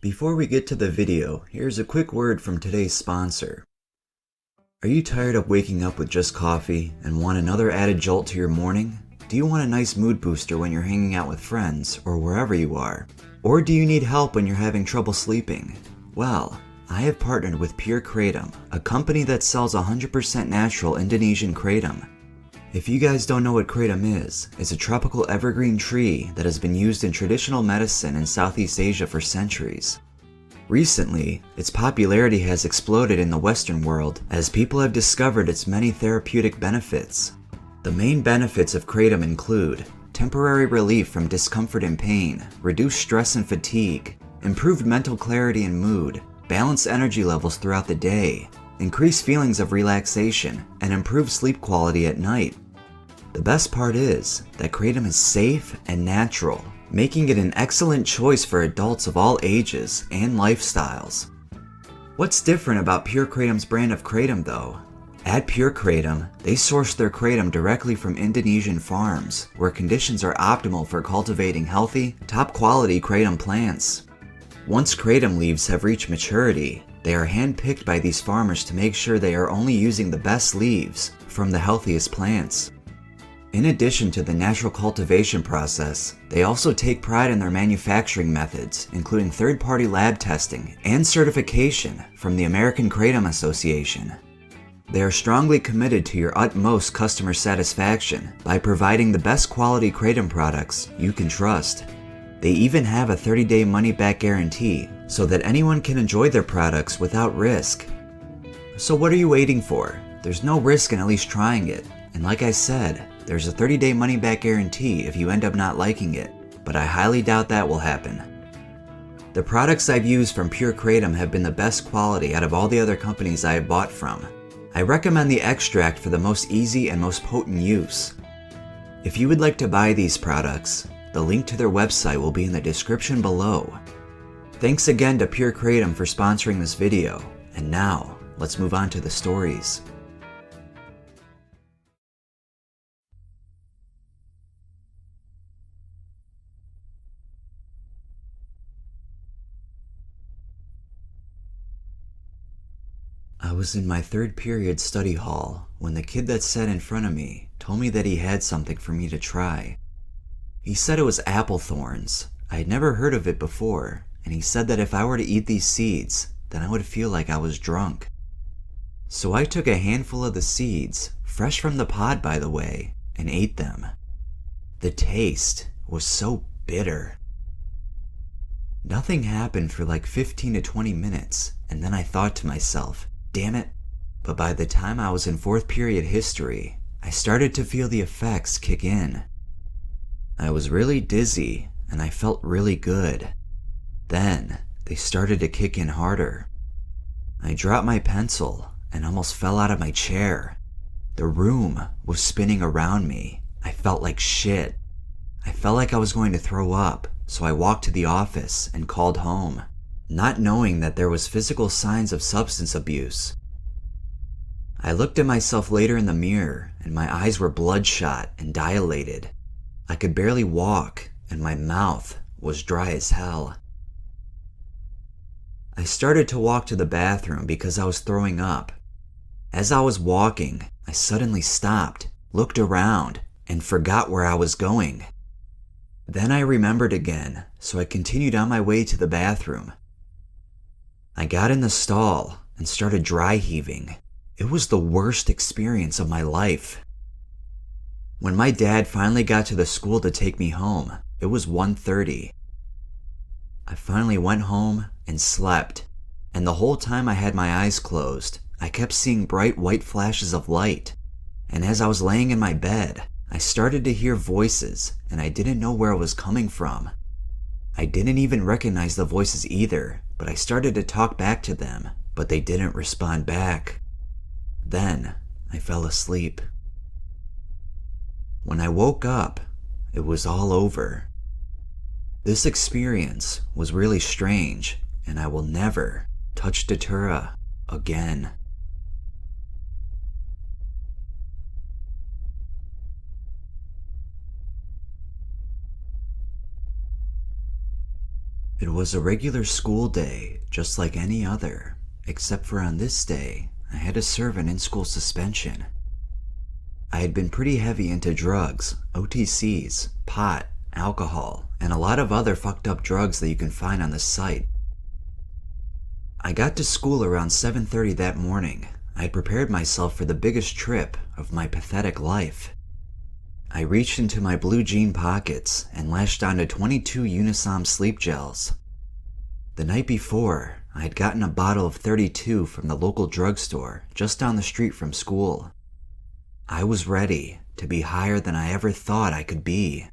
Before we get to the video, here's a quick word from today's sponsor. Are you tired of waking up with just coffee and want another added jolt to your morning? Do you want a nice mood booster when you're hanging out with friends or wherever you are? Or do you need help when you're having trouble sleeping? Well, I have partnered with PurKratom, a company that sells 100% natural Indonesian kratom. If you guys don't know what kratom is, it's a tropical evergreen tree that has been used in traditional medicine in Southeast Asia for centuries. Recently, its popularity has exploded in the Western world as people have discovered its many therapeutic benefits. The main benefits of kratom include temporary relief from discomfort and pain, reduced stress and fatigue, improved mental clarity and mood, balanced energy levels throughout the day, increased feelings of relaxation, and improved sleep quality at night. The best part is that kratom is safe and natural, making it an excellent choice for adults of all ages and lifestyles. What's different about PurKratom's brand of kratom though? At PurKratom, they source their kratom directly from Indonesian farms, where conditions are optimal for cultivating healthy, top-quality kratom plants. Once kratom leaves have reached maturity, they are hand-picked by these farmers to make sure they are only using the best leaves from the healthiest plants. In addition to the natural cultivation process, they also take pride in their manufacturing methods, including third-party lab testing and certification from the American Kratom Association. They are strongly committed to your utmost customer satisfaction by providing the best quality kratom products you can trust. They even have a 30-day money-back guarantee so that anyone can enjoy their products without risk. So what are you waiting for? There's no risk in at least trying it. And like I said, there's a 30-day money-back guarantee if you end up not liking it, but I highly doubt that will happen. The products I've used from PurKratom have been the best quality out of all the other companies I have bought from. I recommend the extract for the most easy and most potent use. If you would like to buy these products, the link to their website will be in the description below. Thanks again to PurKratom for sponsoring this video, and now, let's move on to the stories. I was in my third period study hall when the kid that sat in front of me told me that he had something for me to try. He said it was apple thorns. I had never heard of it before, and he said that if I were to eat these seeds, then I would feel like I was drunk. So I took a handful of the seeds, fresh from the pod by the way, and ate them. The taste was so bitter. Nothing happened for like 15 to 20 minutes, and then I thought to myself, damn it. But by the time I was in fourth period history, I started to feel the effects kick in. I was really dizzy, and I felt really good. Then, they started to kick in harder. I dropped my pencil and almost fell out of my chair. The room was spinning around me. I felt like shit. I felt like I was going to throw up, so I walked to the office and called home, not knowing that there was physical signs of substance abuse. I looked at myself later in the mirror, and my eyes were bloodshot and dilated. I could barely walk, and my mouth was dry as hell. I started to walk to the bathroom because I was throwing up. As I was walking, I suddenly stopped, looked around, and forgot where I was going. Then I remembered again, so I continued on my way to the bathroom. I got in the stall and started dry heaving. It was the worst experience of my life. When my dad finally got to the school to take me home, it was 1:30. I finally went home and slept, and the whole time I had my eyes closed, I kept seeing bright white flashes of light. And as I was laying in my bed, I started to hear voices, and I didn't know where it was coming from. I didn't even recognize the voices either, but I started to talk back to them, but they didn't respond back. Then, I fell asleep. When I woke up, it was all over. This experience was really strange, and I will never touch Datura again. It was a regular school day, just like any other, except for on this day, I had to serve an in-school suspension. I had been pretty heavy into drugs, OTCs, pot, alcohol, and a lot of other fucked up drugs that you can find on the site. I got to school around 7:30 that morning. I had prepared myself for the biggest trip of my pathetic life. I reached into my blue jean pockets and lashed onto 22 Unisom sleep gels. The night before, I had gotten a bottle of 32 from the local drugstore just down the street from school. I was ready to be higher than I ever thought I could be.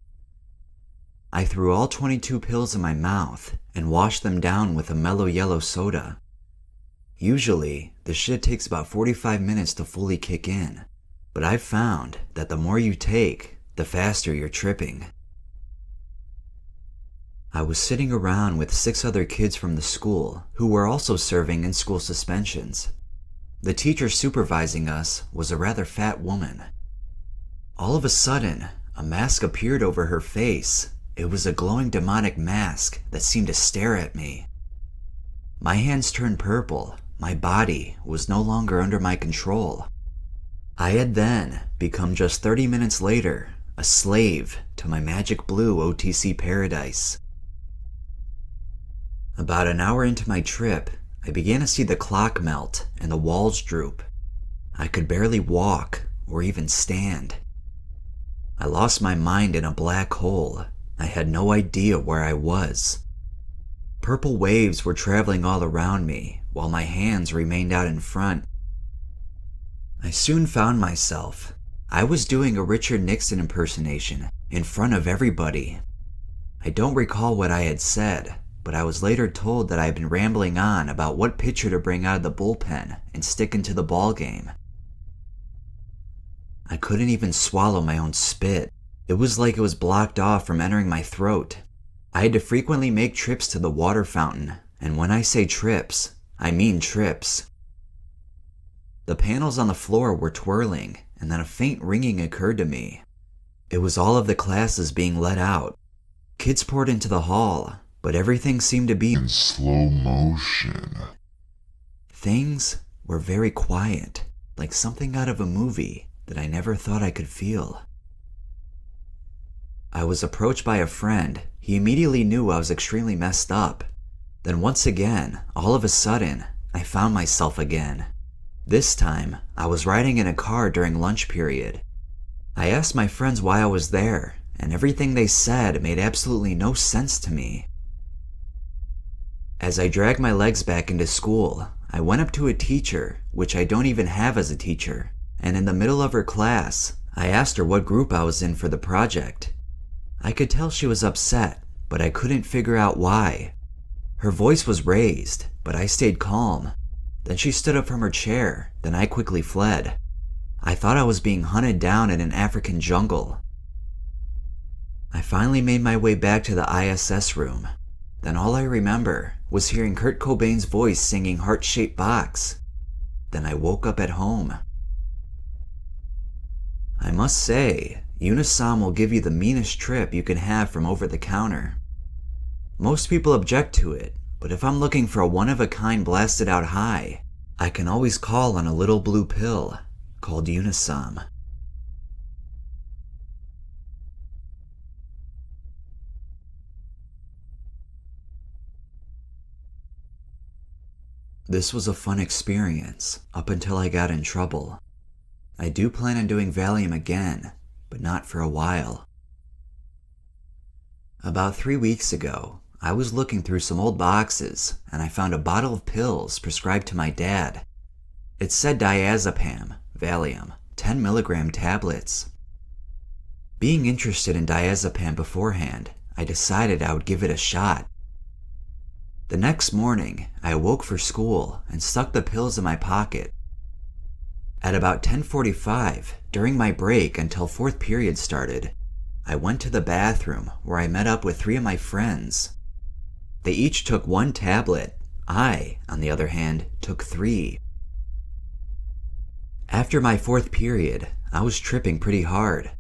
I threw all 22 pills in my mouth and washed them down with a mellow yellow soda. Usually, the shit takes about 45 minutes to fully kick in, but I've found that the more you take, the faster you're tripping. I was sitting around with 6 other kids from the school who were also serving in-school suspensions. The teacher supervising us was a rather fat woman. All of a sudden, a mask appeared over her face. It was a glowing demonic mask that seemed to stare at me. My hands turned purple. My body was no longer under my control. I had then become just 30 minutes later a slave to my magic blue OTC paradise. About an hour into my trip, I began to see the clock melt and the walls droop. I could barely walk or even stand. I lost my mind in a black hole. I had no idea where I was. Purple waves were traveling all around me while my hands remained out in front. I soon found myself. I was doing a Richard Nixon impersonation in front of everybody. I don't recall what I had said, but I was later told that I had been rambling on about what pitcher to bring out of the bullpen and stick into the ball game. I couldn't even swallow my own spit. It was like it was blocked off from entering my throat. I had to frequently make trips to the water fountain, and when I say trips, I mean trips. The panels on the floor were twirling, and then a faint ringing occurred to me. It was all of the classes being let out. Kids poured into the hall, but everything seemed to be in slow motion. Things were very quiet, like something out of a movie that I never thought I could feel. I was approached by a friend. He immediately knew I was extremely messed up. Then once again, all of a sudden, I found myself again. This time, I was riding in a car during lunch period. I asked my friends why I was there, and everything they said made absolutely no sense to me. As I dragged my legs back into school, I went up to a teacher, which I don't even have as a teacher, and in the middle of her class, I asked her what group I was in for the project. I could tell she was upset, but I couldn't figure out why. Her voice was raised, but I stayed calm. Then she stood up from her chair, then I quickly fled. I thought I was being hunted down in an African jungle. I finally made my way back to the ISS room. Then all I remember was hearing Kurt Cobain's voice singing Heart-Shaped Box. Then I woke up at home. I must say, Unisom will give you the meanest trip you can have from over the counter. Most people object to it, but if I'm looking for a one-of-a-kind blasted out high, I can always call on a little blue pill called Unisom. This was a fun experience up until I got in trouble. I do plan on doing Valium again, but not for a while. About 3 weeks ago, I was looking through some old boxes and I found a bottle of pills prescribed to my dad. It said Diazepam, Valium, 10 milligram tablets. Being interested in Diazepam beforehand, I decided I would give it a shot. The next morning, I awoke for school and stuck the pills in my pocket. At about 10:45, during my break until 4th period started, I went to the bathroom where I met up with 3 of my friends. They each took 1 tablet. I, on the other hand, took 3. After my 4th period, I was tripping pretty hard.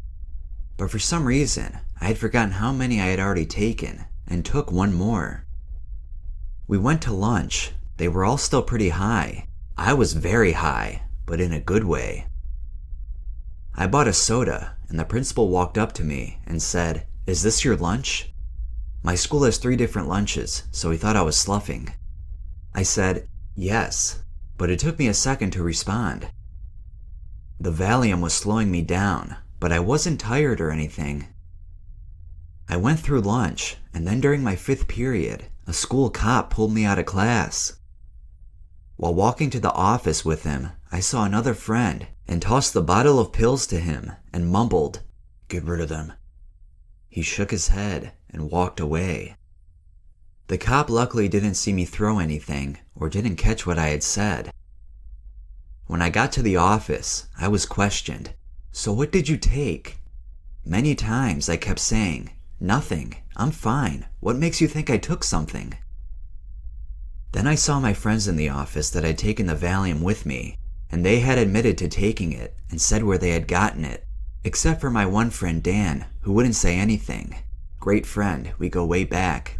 But for some reason, I had forgotten how many I had already taken and took 1 more. We went to lunch. They were all still pretty high. I was very high, but in a good way. I bought a soda, and the principal walked up to me and said, "Is this your lunch?" My school has 3 different lunches, so he thought I was sloughing. I said, "Yes," but it took me a second to respond. The Valium was slowing me down, but I wasn't tired or anything. I went through lunch, and then during my 5th period, a school cop pulled me out of class. While walking to the office with him, I saw another friend and tossed the bottle of pills to him and mumbled, "Get rid of them." He shook his head and walked away. The cop luckily didn't see me throw anything or didn't catch what I had said. When I got to the office, I was questioned, "So what did you take?" Many times I kept saying, "Nothing, I'm fine. What makes you think I took something?" Then I saw my friends in the office that had taken the Valium with me, and they had admitted to taking it and said where they had gotten it, except for my one friend Dan, who wouldn't say anything. Great friend, we go way back.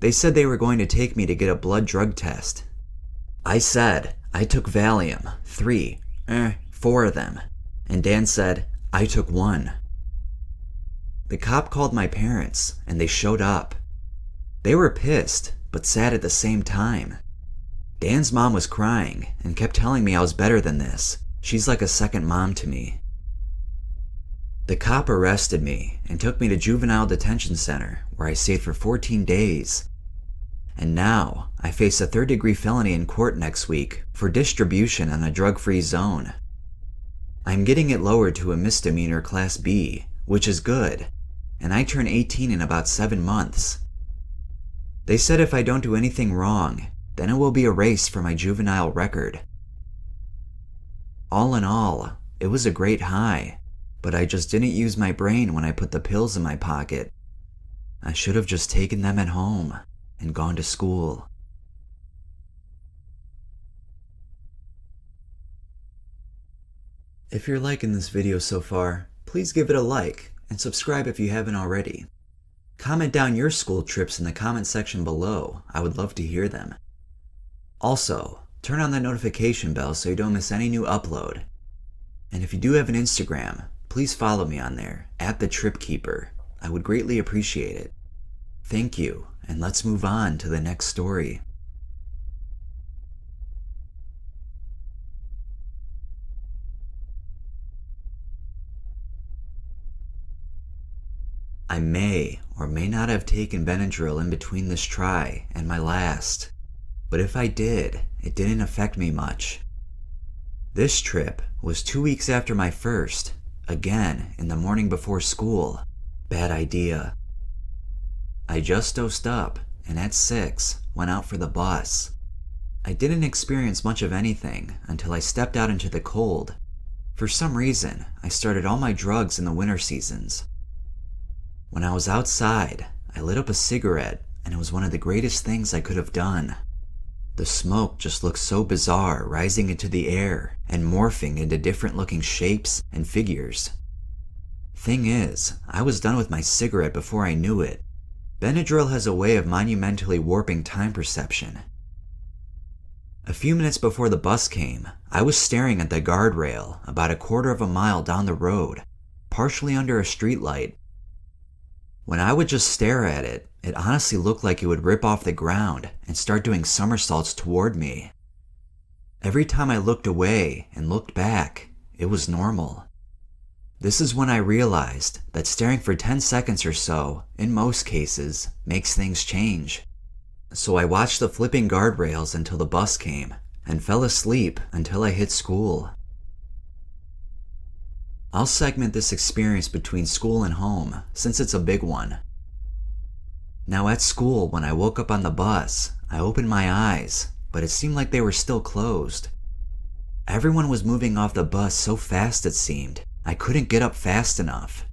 They said they were going to take me to get a blood drug test. I said, "I took Valium, 4 of them," and Dan said, "I took 1. The cop called my parents, and they showed up. They were pissed, but sad at the same time. Dan's mom was crying and kept telling me I was better than this. She's like a second mom to me. The cop arrested me and took me to juvenile detention center, where I stayed for 14 days. And now I face a 3rd-degree felony in court next week for distribution in a drug-free zone. I'm getting it lowered to a misdemeanor Class B, which is good, and I turn 18 in about 7 months. They said if I don't do anything wrong, then it will be erased from my juvenile record. All in all, it was a great high, but I just didn't use my brain when I put the pills in my pocket. I should have just taken them at home and gone to school. If you're liking this video so far, please give it a like and subscribe if you haven't already. Comment down your school trips in the comment section below. I would love to hear them. Also, turn on that notification bell so you don't miss any new upload. And if you do have an Instagram, please follow me on there, @TheTripKeeper. I would greatly appreciate it. Thank you, and let's move on to the next story. I may or may not have taken Benadryl in between this try and my last, but if I did, it didn't affect me much. This trip was 2 weeks after my first, again in the morning before school. Bad idea. I just dosed up and at 6 went out for the bus. I didn't experience much of anything until I stepped out into the cold. For some reason, I started all my drugs in the winter seasons. When I was outside, I lit up a cigarette, and it was one of the greatest things I could have done. The smoke just looked so bizarre, rising into the air and morphing into different looking shapes and figures. Thing is, I was done with my cigarette before I knew it. Benadryl has a way of monumentally warping time perception. A few minutes before the bus came, I was staring at the guardrail about a quarter of a mile down the road, partially under a streetlight. When I would just stare at it, it honestly looked like it would rip off the ground and start doing somersaults toward me. Every time I looked away and looked back, it was normal. This is when I realized that staring for 10 seconds or so, in most cases, makes things change. So I watched the flipping guardrails until the bus came, and fell asleep until I hit school. I'll segment this experience between school and home, since it's a big one. Now at school, when I woke up on the bus, I opened my eyes, but it seemed like they were still closed. Everyone was moving off the bus so fast it seemed, I couldn't get up fast enough.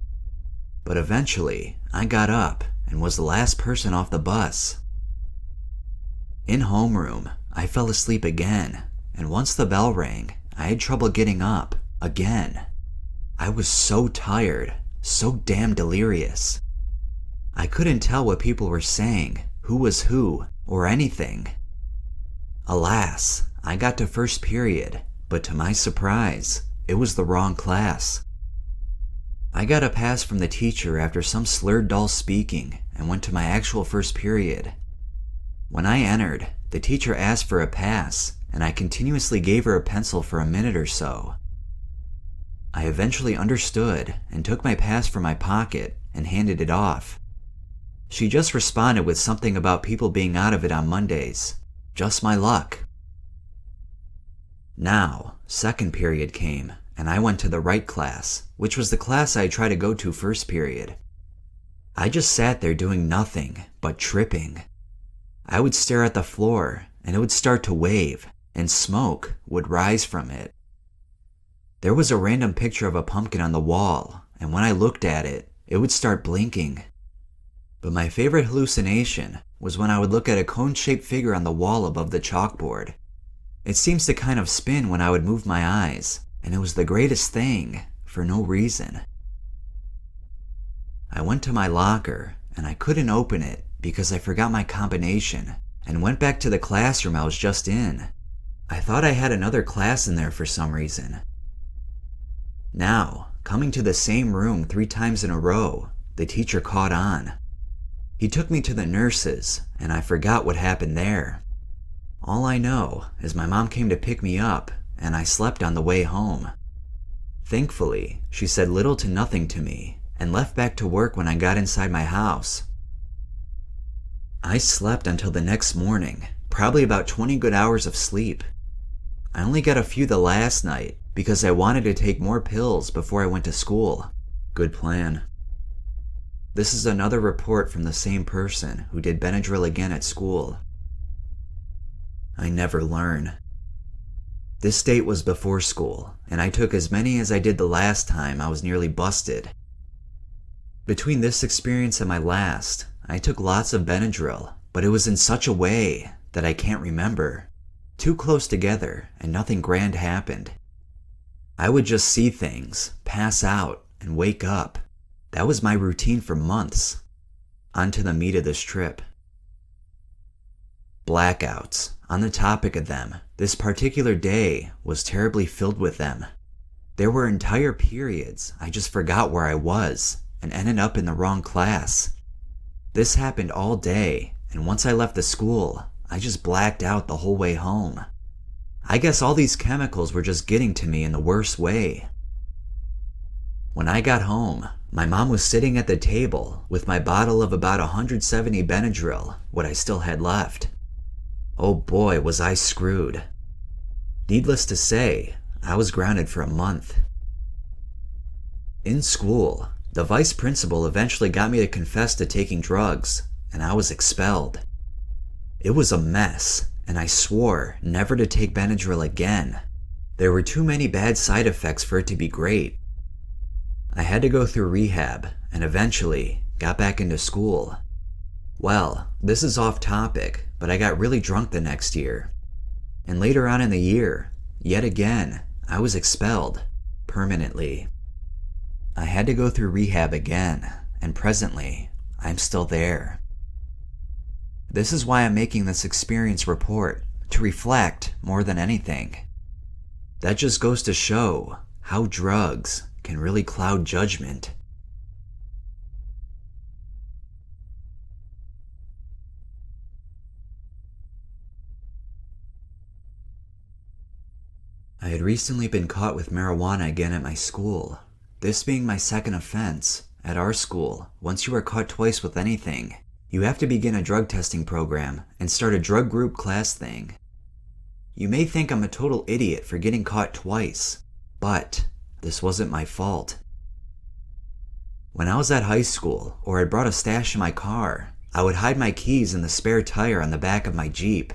But eventually, I got up and was the last person off the bus. In homeroom, I fell asleep again, and once the bell rang, I had trouble getting up, again. I was so tired, so damn delirious. I couldn't tell what people were saying, who was who, or anything. Alas, I got to first period, but to my surprise, it was the wrong class. I got a pass from the teacher after some slurred dull speaking and went to my actual first period. When I entered, the teacher asked for a pass, and I continuously gave her a pencil for a minute or so. I eventually understood and took my pass from my pocket and handed it off. She just responded with something about people being out of it on Mondays. Just my luck. Now, second period came, and I went to the right class, which was the class I tried to go to first period. I just sat there doing nothing but tripping. I would stare at the floor, and it would start to wave, and smoke would rise from it. There was a random picture of a pumpkin on the wall, and when I looked at it, it would start blinking. But my favorite hallucination was when I would look at a cone-shaped figure on the wall above the chalkboard. It seems to kind of spin when I would move my eyes, and it was the greatest thing, for no reason. I went to my locker, and I couldn't open it because I forgot my combination, and went back to the classroom I was just in. I thought I had another class in there for some reason. Now, coming to the same room 3 times in a row, the teacher caught on. He took me to the nurses, and I forgot what happened there. All I know is my mom came to pick me up, and I slept on the way home. Thankfully, she said little to nothing to me, and left back to work when I got inside my house. I slept until the next morning, probably about 20 good hours of sleep. I only got a few the last night because I wanted to take more pills before I went to school. Good plan. This is another report from the same person who did Benadryl again at school. I never learn. This date was before school, and I took as many as I did the last time I was nearly busted. Between this experience and my last, I took lots of Benadryl, but it was in such a way that I can't remember. Too close together, and nothing grand happened. I would just see things, pass out, and wake up. That was my routine for months. On to the meat of this trip. Blackouts. On the topic of them, this particular day was terribly filled with them. There were entire periods I just forgot where I was and ended up in the wrong class. This happened all day, and once I left the school, I just blacked out the whole way home. I guess all these chemicals were just getting to me in the worst way. When I got home, my mom was sitting at the table with my bottle of about 170 Benadryl, what I still had left. Oh boy, was I screwed. Needless to say, I was grounded for a month. In school, the vice principal eventually got me to confess to taking drugs, and I was expelled. It was a mess, and I swore never to take Benadryl again. There were too many bad side effects for it to be great. I had to go through rehab, and eventually got back into school. Well, this is off topic, but I got really drunk the next year. And later on in the year, yet again, I was expelled, permanently. I had to go through rehab again, and presently, I'm still there. This is why I'm making this experience report, to reflect more than anything. That just goes to show how drugs can really cloud judgment. I had recently been caught with marijuana again at my school. This being my second offense. At our school, once you are caught twice with anything, you have to begin a drug testing program and start a drug group class thing. You may think I'm a total idiot for getting caught twice, but this wasn't my fault. When I was at high school, or I brought a stash in my car, I would hide my keys in the spare tire on the back of my Jeep.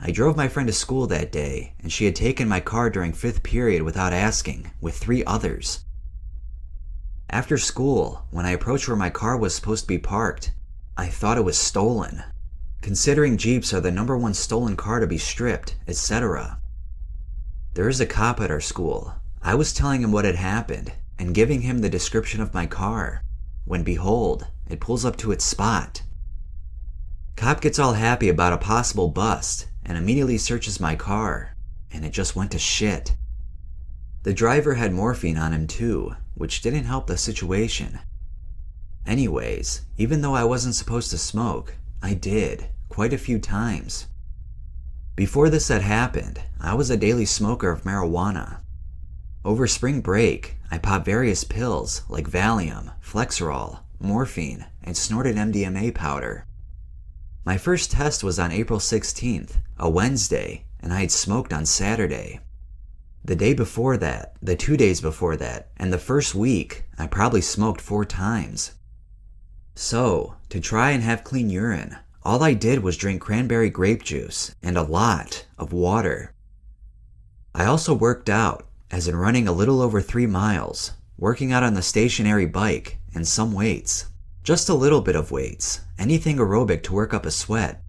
I drove my friend to school that day, and she had taken my car during 5th period without asking, with 3 others. After school, when I approached where my car was supposed to be parked, I thought it was stolen, considering Jeeps are the #1 stolen car to be stripped, etc. There is a cop at our school. I was telling him what had happened, and giving him the description of my car, when behold, it pulls up to its spot. Cop gets all happy about a possible bust and immediately searches my car, and it just went to shit. The driver had morphine on him too, which didn't help the situation. Anyways, even though I wasn't supposed to smoke, I did, quite a few times. Before this had happened, I was a daily smoker of marijuana. Over spring break, I popped various pills like Valium, Flexerol, morphine, and snorted MDMA powder. My first test was on April 16th, a Wednesday, and I had smoked on Saturday. The day before that, the 2 days before that, and the first week, I probably smoked 4 times. So, to try and have clean urine, all I did was drink cranberry grape juice and a lot of water. I also worked out, as in running a little over 3 miles, working out on the stationary bike, and some weights. Just a little bit of weights, anything aerobic to work up a sweat.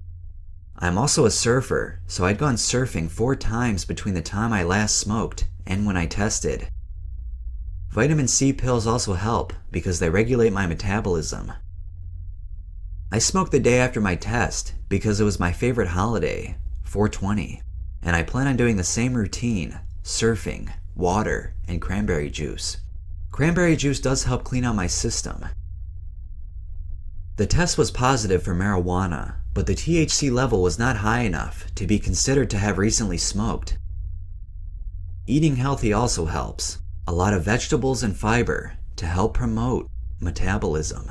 I'm also a surfer, so I'd gone surfing 4 times between the time I last smoked and when I tested. Vitamin C pills also help because they regulate my metabolism. I smoked the day after my test because it was my favorite holiday, 420, and I plan on doing the same routine, surfing, water, and cranberry juice. Cranberry juice does help clean out my system. The test was positive for marijuana, but the THC level was not high enough to be considered to have recently smoked. Eating healthy also helps, a lot of vegetables and fiber to help promote metabolism.